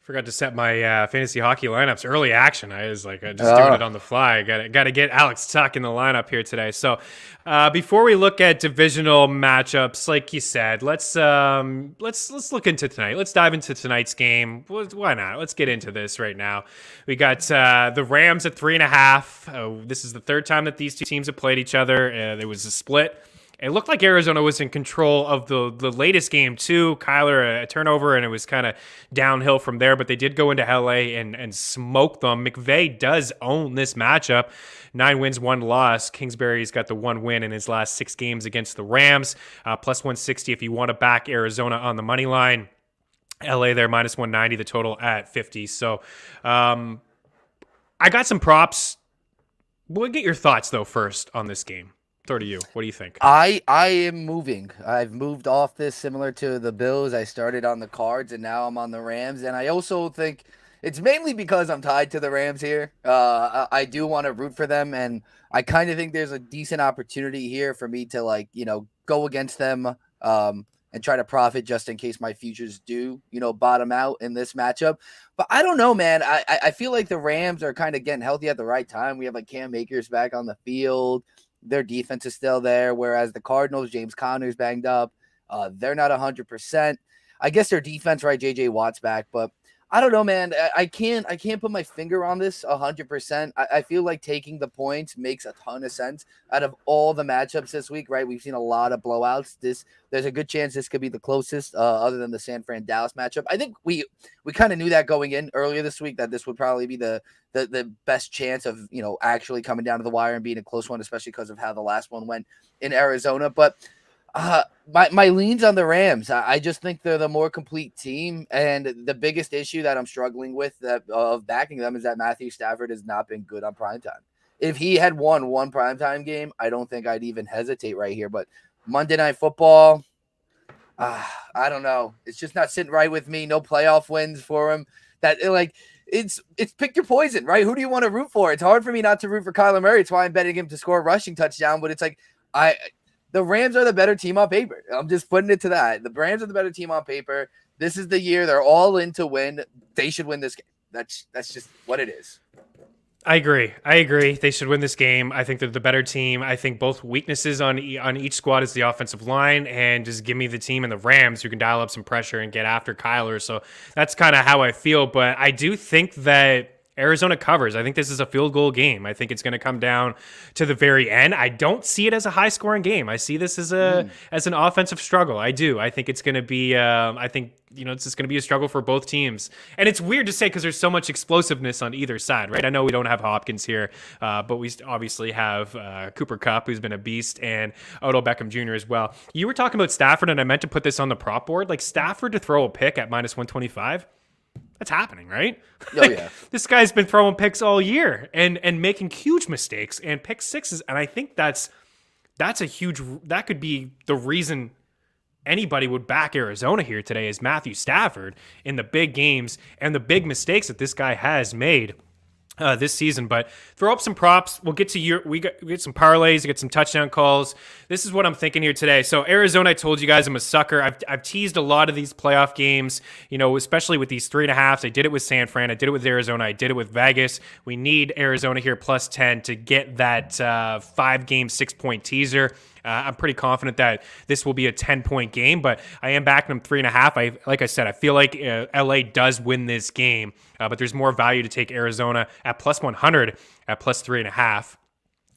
Forgot to set my fantasy hockey lineups. Early action. I was like just doing it on the fly. Got to get Alex Tuck in the lineup here today. So before we look at divisional matchups, like you said, let's look into tonight. Let's dive into tonight's game. Why not? Let's get into this right now. We got the Rams at 3.5. This is the third time that these two teams have played each other. There was a split. It looked like Arizona was in control of the latest game, too. Kyler, a turnover, and it was kind of downhill from there. But they did go into LA and smoke them. McVay does own this matchup. 9 wins, 1 loss. Kingsbury's got the 1 win in his last 6 games against the Rams. Plus 160 if you want to back Arizona on the money line. LA there, minus 190, the total at 50. So I got some props. We'll get your thoughts, though, first on this game. Throw to you. What do you think? I am moving. I've moved off this similar to the Bills. I started on the Cards and now I'm on the Rams. And I also think it's mainly because I'm tied to the Rams here. I do want to root for them. And I kind of think there's a decent opportunity here for me to go against them and try to profit just in case my futures do, bottom out in this matchup. But I don't know, man. I feel like the Rams are kind of getting healthy at the right time. We have Cam Akers back on the field. Their defense is still there, whereas the Cardinals, James Conner's banged up. They're not 100%. I guess their defense, right? J.J. Watt's back, but I don't know, man. I can't put my finger on this 100%. I feel like taking the points makes a ton of sense out of all the matchups this week, right? We've seen a lot of blowouts. There's a good chance this could be the closest, other than the San Fran Dallas matchup. I think we kind of knew that going in earlier this week that this would probably be the best chance of actually coming down to the wire and being a close one, especially because of how the last one went in Arizona. But my lean's on the Rams. I just think they're the more complete team, and the biggest issue that I'm struggling with of backing them is that Matthew Stafford has not been good on primetime. If he had won one primetime game, I don't think I'd even hesitate right here. But Monday Night Football, I don't know. It's just not sitting right with me. No playoff wins for him. It's pick your poison, right? Who do you want to root for? It's hard for me not to root for Kyler Murray. It's why I'm betting him to score a rushing touchdown. But it's the Rams are the better team on paper. I'm just putting it to that. The Rams are the better team on paper. This is the year they're all in to win. They should win this game. That's just what it is. I agree. They should win this game. I think they're the better team. I think both weaknesses on each squad is the offensive line, and just give me the team and the Rams who can dial up some pressure and get after Kyler. So that's kind of how I feel. But I do think that Arizona covers. I think this is a field goal game. I think it's going to come down to the very end. I don't see it as a high scoring game. I see this as an offensive struggle. I do. I think it's going to be, it's just going to be a struggle for both teams. And it's weird to say because there's so much explosiveness on either side, right? I know we don't have Hopkins here, but we obviously have Cooper Kupp, who's been a beast, and Odell Beckham Jr. as well. You were talking about Stafford, and I meant to put this on the prop board. Like Stafford to throw a pick at minus 125. That's happening, right? Oh, yeah. This guy's been throwing picks all year and making huge mistakes and pick sixes. And I think that could be the reason anybody would back Arizona here today is Matthew Stafford in the big games and the big mistakes that this guy has made. this season. But throw up some props. We'll get to we get some parlays, get some touchdown calls. This is what I'm thinking here today. So Arizona, I told you guys I'm a sucker. I've teased a lot of these playoff games, especially with these 3.5s. I did it with San Fran. I did it with Arizona. I did it with Vegas. We need Arizona here plus 10 to get that 5-game, 6-point teaser. I'm pretty confident that this will be a 10-point game, but I am backing them 3.5. Like I said, I feel like LA does win this game, but there's more value to take Arizona at plus 100 at plus 3.5.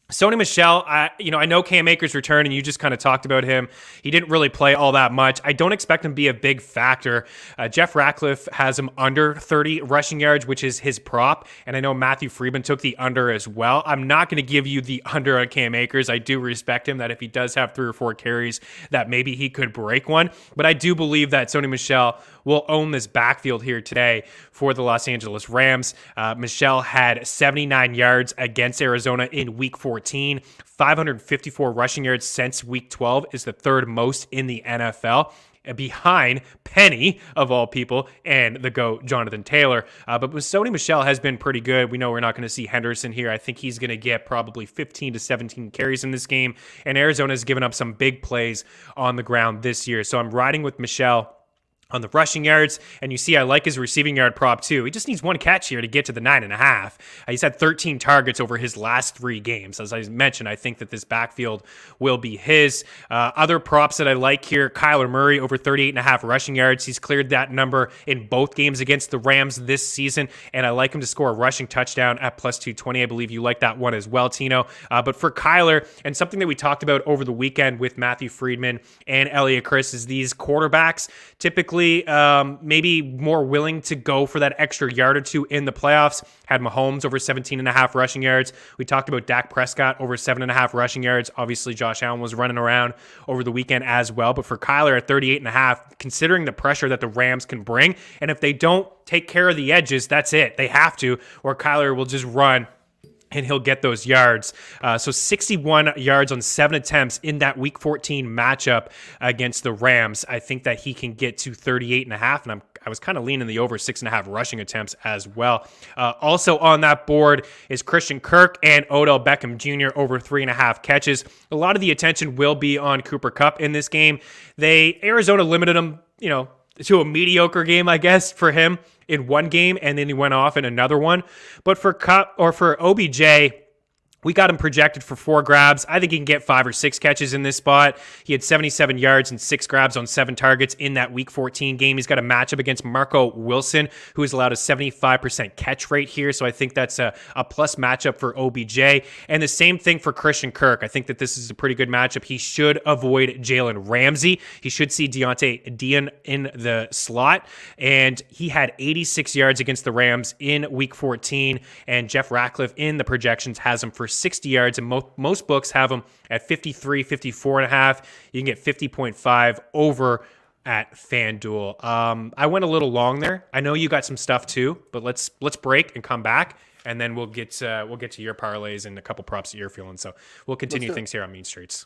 Sony Michel, I know Cam Akers returned, and you just kind of talked about him. He didn't really play all that much. I don't expect him to be a big factor. Jeff Ratcliffe has him under 30 rushing yards, which is his prop, and I know Matthew Friedman took the under as well. I'm not going to give you the under on Cam Akers. I do respect him that if he does have 3 or 4 carries, that maybe he could break one, but I do believe that Sony Michel will own this backfield here today for the Los Angeles Rams. Michel had 79 yards against Arizona in Week 14. 554 rushing yards since Week 12 is the 3rd most in the NFL, behind Penny, of all people, and the GOAT, Jonathan Taylor. But Sony Michel has been pretty good. We know we're not going to see Henderson here. I think he's going to get probably 15 to 17 carries in this game, and Arizona's given up some big plays on the ground this year. So I'm riding with Michel on the rushing yards, and you see I like his receiving yard prop too. He just needs one catch here to get to the 9.5. He's had 13 targets over his last 3 games. As I mentioned, I think that this backfield will be his. Other props that I like here, Kyler Murray over 38.5 rushing yards. He's cleared that number in both games against the Rams this season, and I like him to score a rushing touchdown at plus 220. I believe you like that one as well, Tino. But for Kyler, and something that we talked about over the weekend with Matthew Friedman and Elliot Chris, is these quarterbacks typically maybe more willing to go for that extra yard or 2 in the playoffs. Had Mahomes over 17.5 rushing yards. We talked about Dak Prescott over 7.5 rushing yards. Obviously, Josh Allen was running around over the weekend as well. But for Kyler at 38.5, considering the pressure that the Rams can bring, and if they don't take care of the edges, that's it. They have to, or Kyler will just run and he'll get those yards. So 61 yards on 7 attempts in that Week 14 matchup against the Rams. I think that he can get to 38.5, and I was kind of leaning the over 6.5 rushing attempts as well. Also on that board is Christian Kirk and Odell Beckham Jr. over 3.5 catches. A lot of the attention will be on Cooper Kupp in this game. Arizona limited him, to a mediocre game, I guess, for him in one game, and then he went off in another one. But for OBJ, we got him projected for 4 grabs. I think he can get 5 or 6 catches in this spot. He had 77 yards and 6 grabs on 7 targets in that Week 14 game. He's got a matchup against Marco Wilson, who has allowed a 75% catch rate here. So I think that's a plus matchup for OBJ. And the same thing for Christian Kirk. I think that this is a pretty good matchup. He should avoid Jalen Ramsey. He should see Deontay Dean in the slot. And he had 86 yards against the Rams in Week 14. And Jeff Ratcliffe in the projections has him for 60 yards, and most books have them at 53, 54.5. You can get 50.5 over at FanDuel. I went a little long there. I know you got some stuff too, but let's break and come back, and then we'll get to your parlays and a couple props that you're feeling. So we'll continue things here on Mean Streets.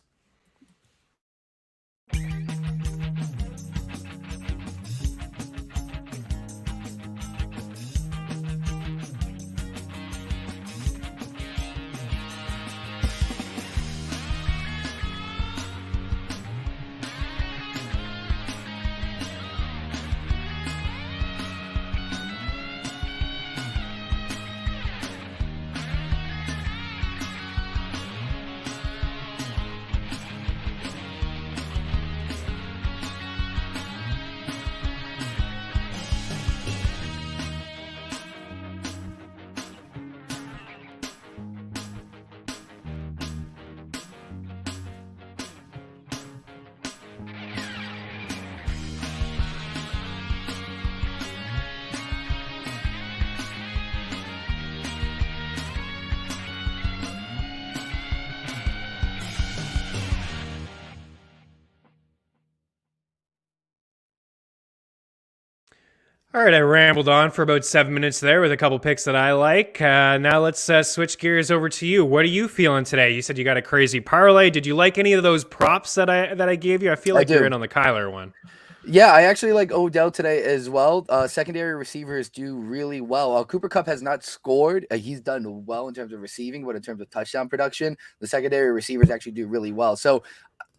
All right, I rambled on for about 7 minutes there with a couple picks that I like. Now let's switch gears over to you. What are you feeling today? You said you got a crazy parlay. Did you like any of those props that I gave you? I feel like you're in on the Kyler one. Yeah, I actually like Odell today as well. Secondary receivers do really well. Cooper Kupp has not scored. He's done well in terms of receiving, but in terms of touchdown production, the secondary receivers actually do really well. So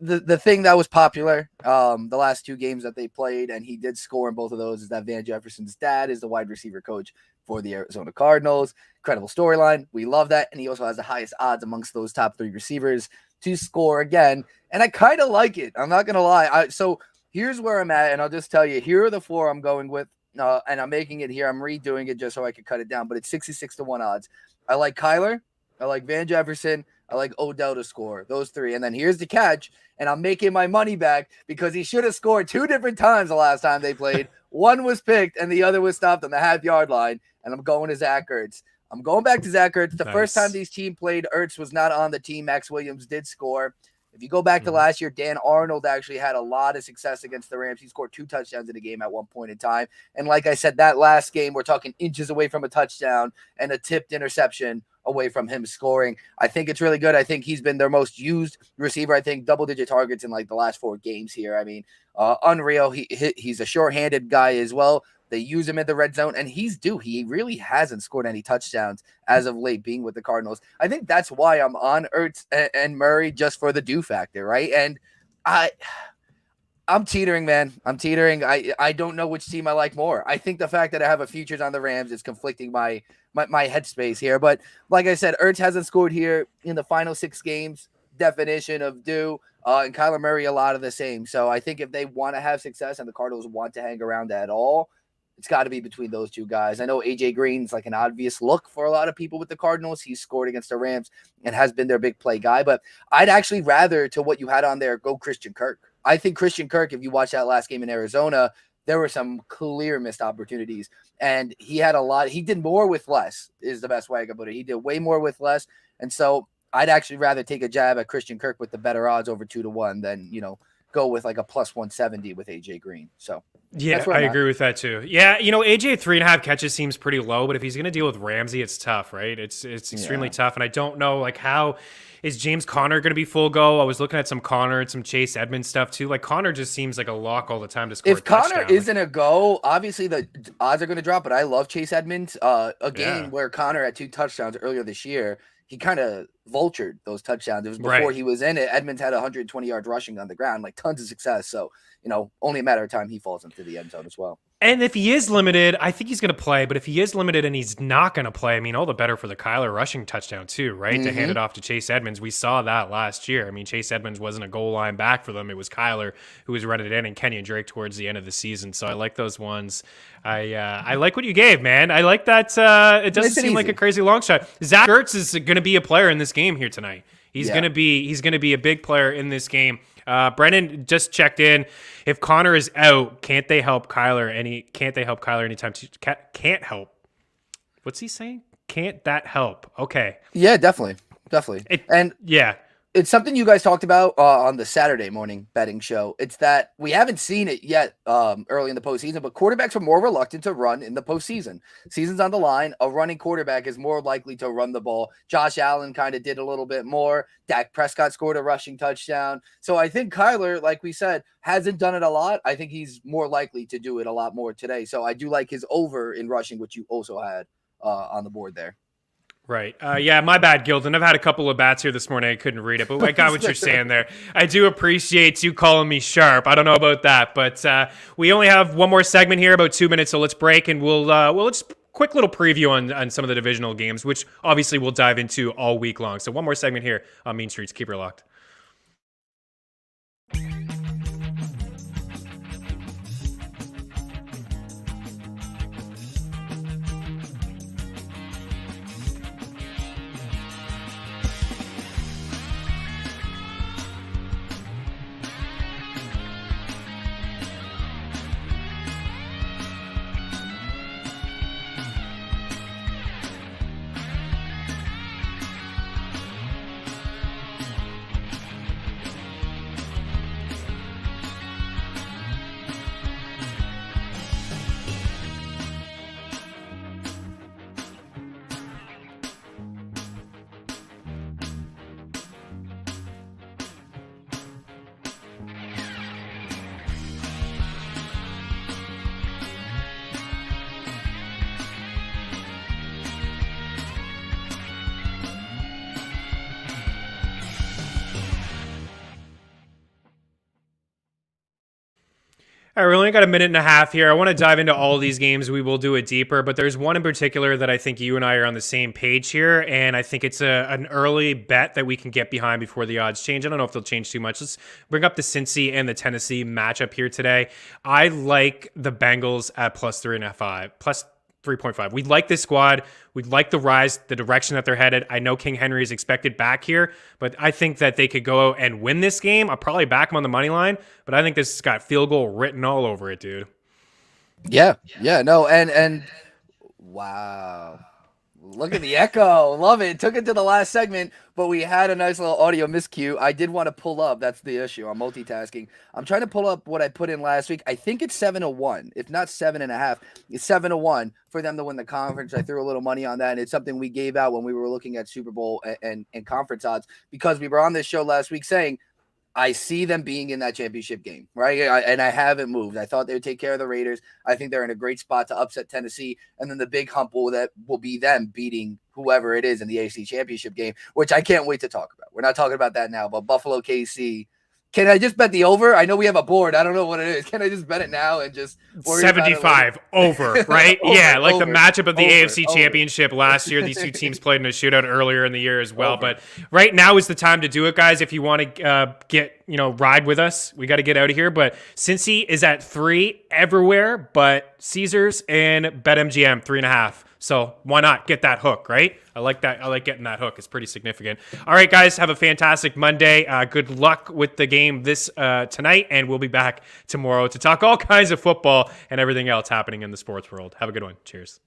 the thing that was popular the last two games that they played, and he did score in both of those, is that Van Jefferson's dad is the wide receiver coach for the Arizona Cardinals. Incredible storyline. We love that. And he also has the highest odds amongst those top three receivers to score again. And I kind of like it. I'm not going to lie. So here's where I'm at, and I'll just tell you, here are the four I'm going with, and I'm making it here. I'm redoing it just so I can cut it down, but it's 66-1 odds. I like Kyler. I like Van Jefferson. I like Odell to score, those three. And then here's the catch, and I'm making my money back because he should have scored two different times the last time they played. One was picked, and the other was stopped on the half-yard line, and I'm going to Zach Ertz. I'm going back to Zach Ertz. The first time these team played, Ertz was not on the team. Max Williams did score. If you go back to last year, Dan Arnold actually had a lot of success against the Rams. He scored 2 touchdowns in a game at one point in time. And like I said, that last game, we're talking inches away from a touchdown and a tipped interception away from him scoring. I think it's really good. I think he's been their most used receiver. I think double-digit targets in like the last 4 games here. I mean, unreal. He's a short-handed guy as well. They use him in the red zone, and he's due. He really hasn't scored any touchdowns as of late being with the Cardinals. I think that's why I'm on Ertz and Murray, just for the do factor, right? And I'm teetering, man. I'm teetering. I don't know which team I like more. I think the fact that I have a futures on the Rams is conflicting my headspace here. But like I said, Ertz hasn't scored here in the final 6 games. Definition of due. And Kyler Murray, a lot of the same. So I think if they want to have success and the Cardinals want to hang around at all, it's got to be between those two guys. I know AJ Green's like an obvious look for a lot of people with the Cardinals. He's scored against the Rams and has been their big play guy. But I'd actually rather, to what you had on there, go Christian Kirk. I think Christian Kirk, if you watch that last game in Arizona, there were some clear missed opportunities. And he had a lot. He did more with less is the best way I can put it. He did way more with less. And so I'd actually rather take a jab at Christian Kirk with the better odds over 2-1 than, go with like a plus 170 with AJ Green. So yeah, I agree with that too. Yeah, AJ 3.5 catches seems pretty low, but if he's going to deal with Ramsey, it's tough, right? It's extremely tough, and I don't know like how is James Conner going to be full go. I was looking at some Conner and some Chase Edmonds stuff too. Like Conner just seems like a lock all the time to score. If Conner isn't a go, obviously the odds are going to drop. But I love Chase Edmonds. A game where Conner had 2 touchdowns earlier this year. He kind of vultured those touchdowns. It was before he was in it. Edmonds had 120 yards rushing on the ground, like tons of success. So, only a matter of time he falls into the end zone as well. And if he is limited, I think he's going to play. But if he is limited and he's not going to play, I mean, all the better for the Kyler rushing touchdown too, right? Mm-hmm. To hand it off to Chase Edmonds. We saw that last year. I mean, Chase Edmonds wasn't a goal line back for them. It was Kyler who was running it in, and Kenyon Drake towards the end of the season. So I like those ones. I like what you gave, man. I like that. It doesn't seem like a crazy long shot. Zach Ertz is going to be a player in this game here tonight. He's going to be a big player in this game. Brennan just checked in. If Connor is out, can't they help Kyler anytime? Can't help. What's he saying? Can't that help? Okay. Yeah, definitely. It's something you guys talked about on the Saturday morning betting show. It's that we haven't seen it yet early in the postseason, but quarterbacks are more reluctant to run in the postseason. Season's on the line. A running quarterback is more likely to run the ball. Josh Allen kind of did a little bit more. Dak Prescott scored a rushing touchdown. So I think Kyler, like we said, hasn't done it a lot. I think he's more likely to do it a lot more today. So I do like his over in rushing, which you also had on the board there. Right. Yeah, my bad, Gilden. I've had a couple of bats here this morning. I couldn't read it, but I got what you're saying there. I do appreciate you calling me sharp. I don't know about that, but we only have one more segment here, about 2 minutes, so let's break, and we'll just quick little preview on some of the divisional games, which obviously we'll dive into all week long. So one more segment here on Mean Streets. Keep her locked. All right, we only got a minute and a half here. I want to dive into all of these games. We will do it deeper, but there's one in particular that I think you and I are on the same page here, and I think it's an early bet that we can get behind before the odds change. I don't know if they'll change too much. Let's bring up the Cincy and the Tennessee matchup here today. I like the Bengals at plus 3.5. We like this squad. We like the rise, the direction that they're headed. I know King Henry is expected back here, but I think that they could go out and win this game. I'll probably back them on the money line, but I think this has got field goal written all over it, dude. Yeah, no, and wow. Look at the echo. Love it. Took it to the last segment, but we had a nice little audio miscue. I did want to pull up. That's the issue. I'm multitasking. I'm trying to pull up what I put in last week. I think it's 7-1, if not 7.5. It's 7-1 for them to win the conference. I threw a little money on that, and it's something we gave out when we were looking at Super Bowl and conference odds, because we were on this show last week saying, I see them being in that championship game, right? And I haven't moved. I thought they would take care of the Raiders. I think they're in a great spot to upset Tennessee. And then the big hump will be them beating whoever it is in the AFC championship game, which I can't wait to talk about. We're not talking about that now, but Buffalo KC. Can I just bet the over? I know we have a board. I don't know what it is. Can I just bet it now and just worry 75 over, right? Yeah, like the matchup of the AFC over. Championship last year. These two teams played in a shootout earlier in the year as well. But right now is the time to do it, guys. If you want to ride with us, we got to get out of here. But Cincy is at 3 everywhere, but Caesars and BetMGM 3.5. So why not get that hook, right? I like that. I like getting that hook. It's pretty significant. All right, guys, have a fantastic Monday. Good luck with the game this tonight, and we'll be back tomorrow to talk all kinds of football and everything else happening in the sports world. Have a good one. Cheers.